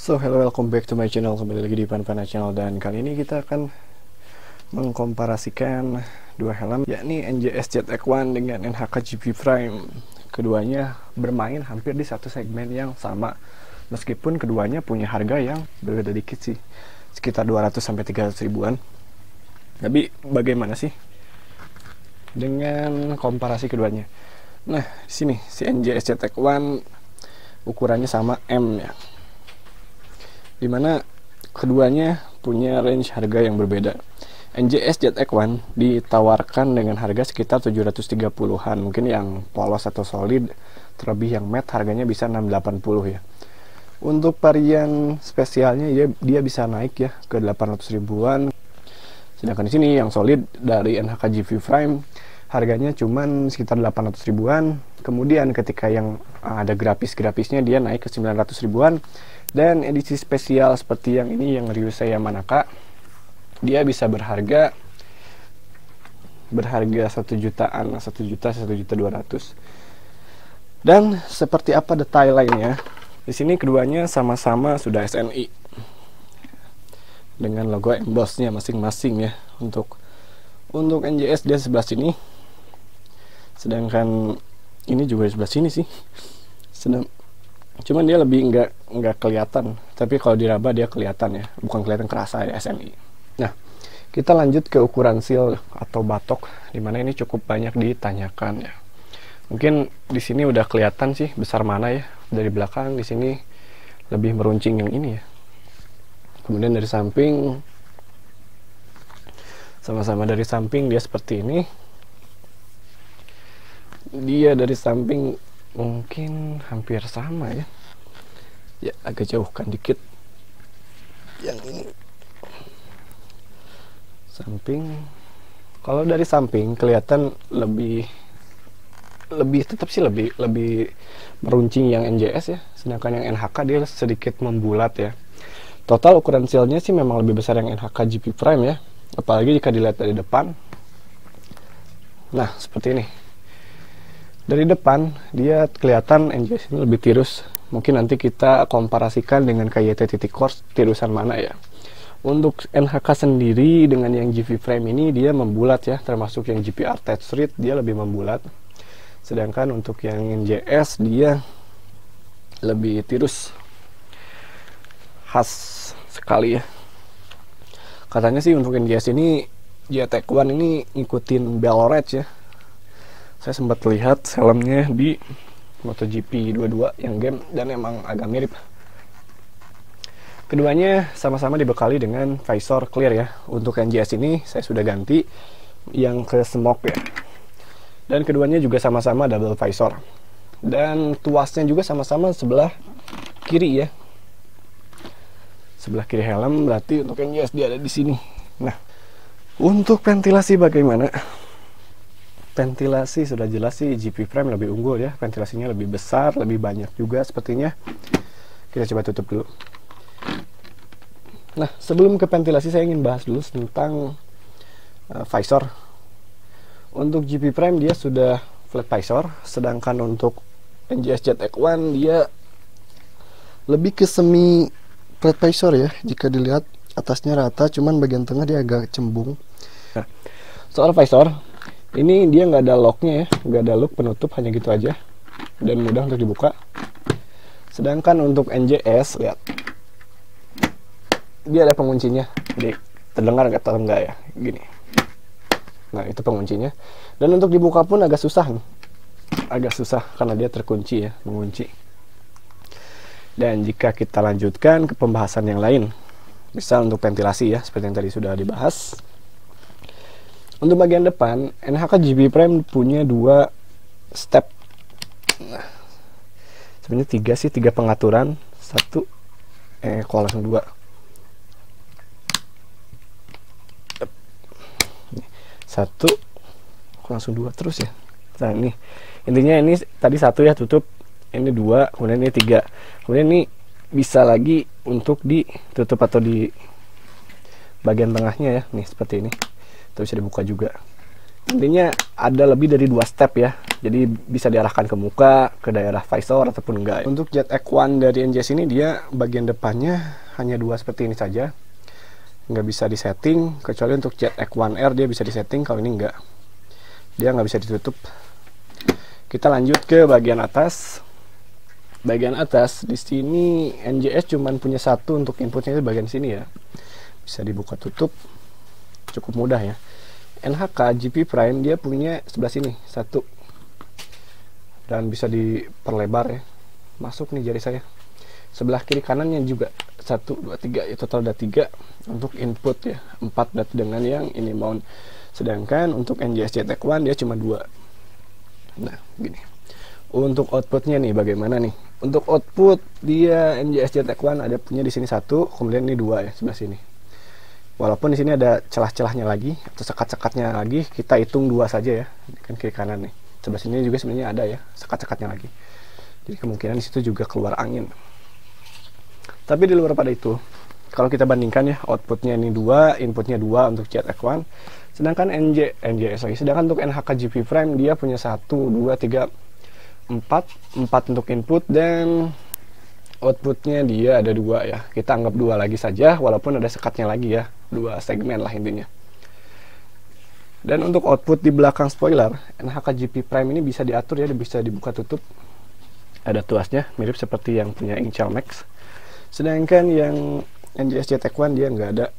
So, hello, welcome back to my channel. Kembali lagi di Panpana Channel, dan kali ini kita akan mengkomparasikan dua helm, yakni NJS ZX-1 dengan NHK GP Prime. Keduanya bermain hampir di satu segmen yang sama, meskipun keduanya punya harga yang berbeda dikit sih, sekitar 200-300 ribuan. Tapi bagaimana sih dengan komparasi keduanya? Nah, di sini si NJS ZX-1 ukurannya sama M ya, dimana keduanya punya range harga yang berbeda. NJS ZX-1 ditawarkan dengan harga sekitar 730-an, mungkin yang polos atau solid, terlebih yang matte harganya bisa 680 ya. Untuk varian spesialnya dia bisa naik ya ke 800 ribuan. Sedangkan di sini yang solid dari NHK GP Prime harganya cuman sekitar 800 ribuan. Kemudian ketika yang ada grafis-grafisnya dia naik ke 900 ribuan. Dan edisi spesial seperti yang ini, yang Ryusei Yamanaka, dia bisa berharga 1 jutaan, 1.200.000. Dan seperti apa detail lainnya? Di sini keduanya sama-sama sudah SNI dengan logo embossnya masing-masing ya. Untuk NJS dia sebelah sini, sedangkan ini juga di sebelah sini sih. Cuman dia lebih nggak kelihatan, tapi kalau diraba dia kelihatan ya, bukan kelihatan kerasa ya SNI. Nah, kita lanjut ke ukuran seal atau batok, dimana ini cukup banyak ditanyakan ya. Mungkin di sini udah kelihatan sih besar mana ya. Dari belakang di sini lebih meruncing yang ini ya. Kemudian dari samping, sama-sama dari samping dia seperti ini. Dia dari samping mungkin hampir sama ya. Ya, agak jauhkan dikit. Yang ini samping. Kalau dari samping kelihatan lebih tetap sih lebih meruncing yang NJS ya. Sedangkan yang NHK dia sedikit membulat ya. Total ukuran sealnya sih memang lebih besar yang NHK GP Prime ya. Apalagi jika dilihat dari depan. Nah, seperti ini. Dari depan dia kelihatan NJS ini lebih tirus. Mungkin nanti kita komparasikan dengan KYT titik course tirusan mana ya. Untuk NHK sendiri dengan yang GP Prime ini dia membulat ya, termasuk yang GP Arcade Street dia lebih membulat. Sedangkan untuk yang NJS dia lebih tirus. Khas sekali ya. Katanya sih untuk NJS ini ZX-1 ini ngikutin Bellrage ya. Saya sempat lihat helmnya di MotoGP 22 yang game, dan emang agak mirip. Keduanya sama-sama dibekali dengan visor clear ya. Untuk NJS ini saya sudah ganti yang ke smoke ya. Dan keduanya juga sama-sama double visor. Dan tuasnya juga sama-sama sebelah kiri ya. Sebelah kiri helm, berarti untuk NJS dia ada di sini. Nah, untuk ventilasi bagaimana? Ventilasi sudah jelas sih GP Prime lebih unggul ya. Ventilasinya lebih besar, lebih banyak juga sepertinya. Kita coba tutup dulu. Nah, sebelum ke ventilasi saya ingin bahas dulu tentang visor. Untuk GP Prime dia sudah flat visor, sedangkan untuk NJS ZX-1 dia lebih ke semi flat visor ya. Jika dilihat atasnya rata, cuman bagian tengah dia agak cembung. Nah, soal visor, ini dia nggak ada locknya ya, nggak ada lock penutup, hanya gitu aja, dan mudah untuk dibuka. Sedangkan untuk NJS, lihat, dia ada penguncinya. Jadi terdengar nggak atau enggak ya, gini. Nah, itu penguncinya. Dan untuk dibuka pun agak susah nih, agak susah karena dia terkunci ya, mengunci. Dan jika kita lanjutkan ke pembahasan yang lain, misal untuk ventilasi ya, seperti yang tadi sudah dibahas. Untuk bagian depan, NHK GP Prime punya 2 step. Nah, sebenarnya 3 sih, 3 pengaturan. 1, kalau langsung 2. 1, langsung 2 terus ya. Nah, ini intinya ini tadi 1 ya tutup, ini 2, kemudian ini 3. Kemudian ini bisa lagi untuk ditutup atau di bagian tengahnya ya. Nih seperti ini. Itu bisa dibuka juga. Intinya ada lebih dari 2 step ya. Jadi bisa diarahkan ke muka, ke daerah visor ataupun enggak. Untuk Jet X1 dari NJS ini dia bagian depannya hanya dua seperti ini saja. Nggak bisa disetting, kecuali untuk Jet X1R dia bisa disetting, kalau ini enggak. Dia nggak bisa ditutup. Kita lanjut ke bagian atas. Bagian atas di sini NJS cuman punya satu untuk inputnya di bagian sini ya. Bisa dibuka tutup. Cukup mudah ya. NHK GP Prime dia punya sebelah sini satu. Dan bisa diperlebar ya, masuk nih jari saya. Sebelah kiri kanannya juga 1, 2, 3 ya, total ada 3 untuk input ya, 4 berarti dengan yang ini mount. Sedangkan untuk NJS JTX1 dia cuma 2. Nah gini, untuk outputnya nih bagaimana nih? Untuk output dia NJS JTX1 ada punya di sini 1, kemudian ini 2 ya sebelah sini. Walaupun di sini ada celah-celahnya lagi atau sekat-sekatnya lagi, kita hitung 2 saja ya, kan kiri kanan nih. Sebelah sini juga sebenarnya ada ya sekat-sekatnya lagi, jadi kemungkinan di situ juga keluar angin. Tapi di luar pada itu, kalau kita bandingkan ya, outputnya ini 2, inputnya 2 untuk JTX1, sedangkan NJS lagi, sedangkan untuk NHK GP Prime dia punya 1, 2, 3, 4 untuk input, dan outputnya dia ada 2 ya. Kita anggap 2 lagi saja, walaupun ada sekatnya lagi ya, 2 segmen lah intinya. Dan untuk output di belakang spoiler, NHK GP Prime ini bisa diatur ya, bisa dibuka tutup. Ada tuasnya, mirip seperti yang punya Incal Max. Sedangkan yang NJS JTX1 dia nggak ada.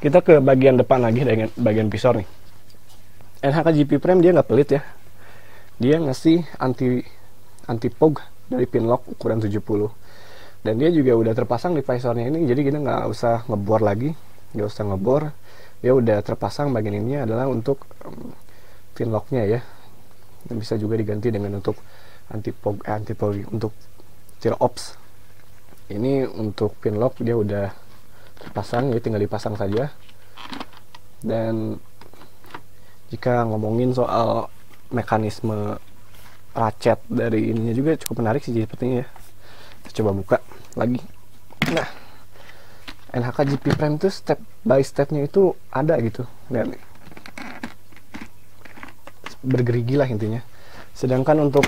Kita ke bagian depan lagi dengan bagian visor nih. NHK GP Prime dia nggak pelit ya. Dia ngasih anti fog dari pin lock ukuran 70. Dan dia juga udah terpasang di visornya ini, jadi kita nggak usah ngebor lagi, nggak usah ngebor. Dia udah terpasang bagian ini adalah untuk pin locknya ya. Dan bisa juga diganti dengan untuk anti fog untuk chill ops. Ini untuk pin lock dia udah terpasang, ya tinggal dipasang saja. Dan jika ngomongin soal mekanisme ratchet dari ininya juga cukup menarik sih sepertinya ya. Kita coba buka lagi. Nah, NHK GP Prime itu step by stepnya itu ada gitu, lihat nih, bergerigi lah intinya. Sedangkan untuk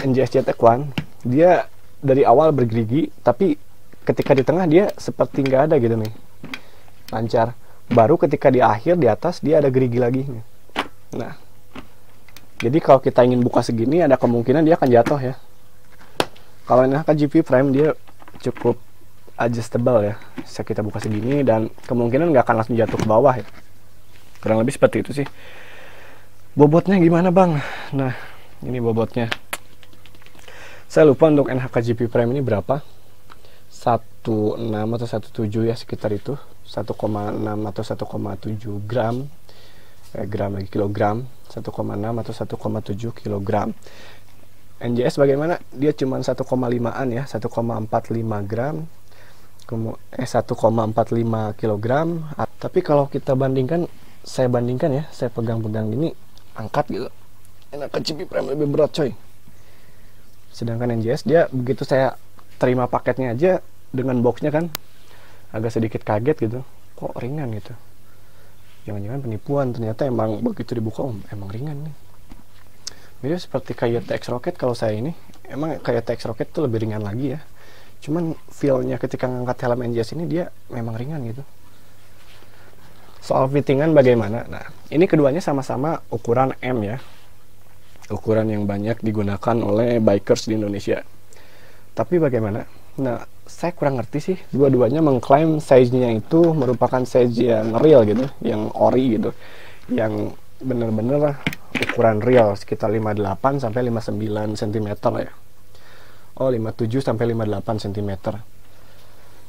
NJS JTX1 dia dari awal bergerigi, tapi ketika di tengah dia seperti nggak ada gitu nih, lancar. Baru ketika di akhir di atas dia ada gerigi lagi. Nah, jadi kalau kita ingin buka segini ada kemungkinan dia akan jatuh ya. Kalau NHK GP Prime dia cukup adjustable ya, bisa kita buka segini dan kemungkinan nggak akan langsung jatuh ke bawah ya. Kurang lebih seperti itu sih. Bobotnya gimana bang? Nah ini bobotnya, saya lupa untuk NHK GP Prime ini berapa, 16 atau 17 ya sekitar itu, 1,6 atau 1,7 gram, gram lagi kilogram, 1,6 atau 1,7 kilogram. NJS bagaimana? Dia cuma 1,5an ya, 1,45 gram, 1,45 kilogram. Tapi kalau kita bandingkan, saya bandingkan ya, saya pegang-pegang ini, angkat gitu, NHK GP Prime lebih berat coy. Sedangkan NJS dia begitu saya terima paketnya aja dengan boxnya kan, agak sedikit kaget gitu, kok ringan gitu. Jangan-jangan penipuan, ternyata emang begitu dibuka emang ringan nih. Mirip seperti kayak TX Rocket. Kalau saya ini emang kayak TX Rocket tuh lebih ringan lagi ya, cuman feel-nya ketika ngangkat helm NJS ini dia memang ringan gitu. Soal fittingan bagaimana? Nah ini keduanya sama-sama ukuran M ya, ukuran yang banyak digunakan oleh bikers di Indonesia. Tapi bagaimana? Nah saya kurang ngerti sih, dua-duanya mengklaim size-nya itu merupakan size yang real gitu, yang ori gitu, yang bener-bener ukuran real sekitar 58 sampai 59 cm ya. Oh 57 sampai 58 cm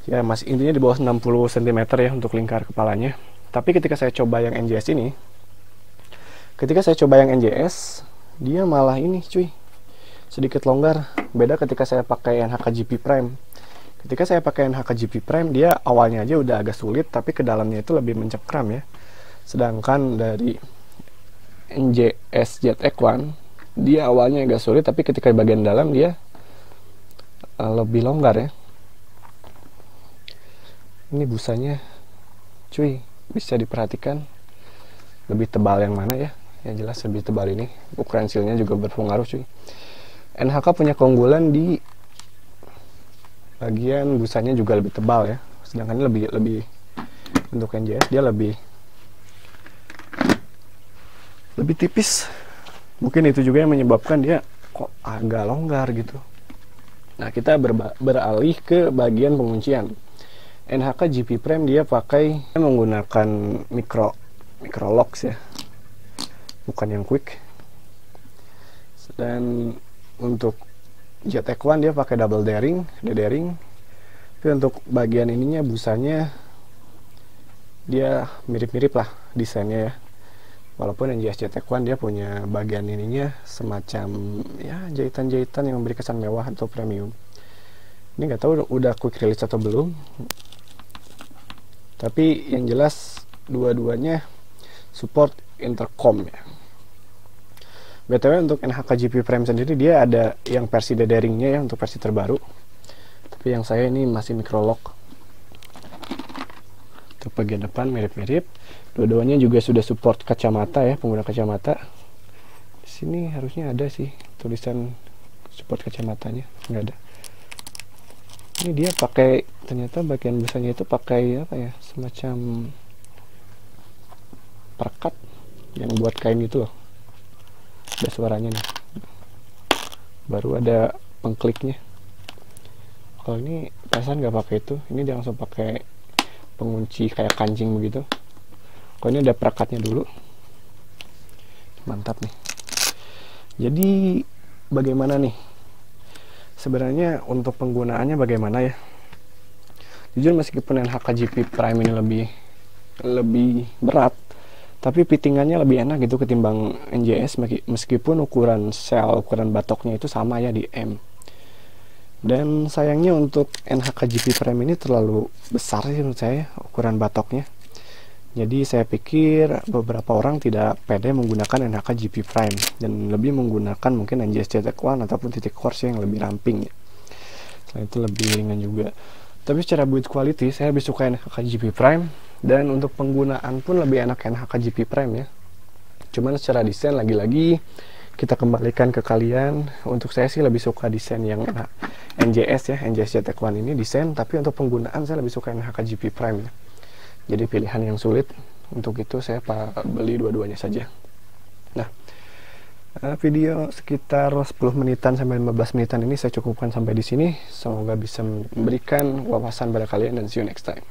ya, masih intinya di bawah 60 cm ya untuk lingkar kepalanya. Tapi ketika saya coba yang NJS ini, dia malah ini cuy, sedikit longgar. Beda ketika saya pakai NHK GP Prime. Ketika saya pakai NHK GP Prime, dia awalnya aja udah agak sulit, tapi ke dalamnya itu lebih mencekram ya. Sedangkan dari NJS JTX1 dia awalnya agak sulit, tapi ketika di bagian dalam dia lebih longgar ya. Ini busanya cuy, bisa diperhatikan lebih tebal yang mana ya, yang jelas lebih tebal ini. Ukuran sealnya juga berpengaruh cuy. NHK punya keunggulan di bagian busanya juga lebih tebal ya, sedangkan ini lebih untuk NJS dia lebih tipis. Mungkin itu juga yang menyebabkan dia kok agak longgar gitu. Nah, kita beralih ke bagian penguncian. NHK GP Prime dia menggunakan micro locks ya, bukan yang quick. Dan untuk JTEK1 dia pakai double daring. Tapi untuk bagian ininya busanya dia mirip-mirip lah desainnya ya. Walaupun NJS JTEK1 dia punya bagian ininya semacam ya jahitan-jahitan yang memberi kesan mewah atau premium. Ini nggak tahu udah quick release atau belum. Tapi yang jelas dua-duanya support intercom ya. BTW untuk NHK GP Prime sendiri dia ada yang versi daringnya ya, untuk versi terbaru. Tapi yang saya ini masih micro lock. Untuk bagian depan mirip-mirip. Dua-duanya juga sudah support kacamata ya, pengguna kacamata. Di sini harusnya ada sih tulisan support kacamatanya, nggak ada. Ini dia pakai, ternyata bagian busanya itu pakai apa ya, semacam perekat yang buat kain gitu loh. Ada suaranya nih. Baru ada pengkliknya. Kalau ini perasaan nggak pakai itu, ini dia langsung pakai pengunci kayak kancing begitu. Kalau ini ada perekatnya dulu. Mantap nih. Jadi bagaimana nih sebenarnya untuk penggunaannya, bagaimana ya? Jujur meskipun NHK GP Prime ini lebih berat, tapi fittingannya lebih enak gitu ketimbang NJS, meskipun ukuran batoknya itu sama ya di M. Dan sayangnya untuk NHK GP Prime ini terlalu besar sih menurut saya ukuran batoknya. Jadi saya pikir beberapa orang tidak pede menggunakan NHK GP Prime dan lebih menggunakan mungkin NJS JTEK1 ataupun titik course yang lebih ramping ya. Selain itu lebih ringan juga. Tapi secara build quality saya lebih suka NHK GP Prime, dan untuk penggunaan pun lebih enak NHK GP Prime ya. Cuman secara desain lagi-lagi kita kembalikan ke kalian. Untuk saya sih lebih suka desain yang NJS ya, NJS JTEK1 ini desain, tapi untuk penggunaan saya lebih suka NHK GP Prime ya. Jadi pilihan yang sulit, untuk itu saya beli dua-duanya saja. Nah, video sekitar 10 menitan sampai 15 menitan ini saya cukupkan sampai di sini. Semoga bisa memberikan wawasan pada kalian, dan see you next time.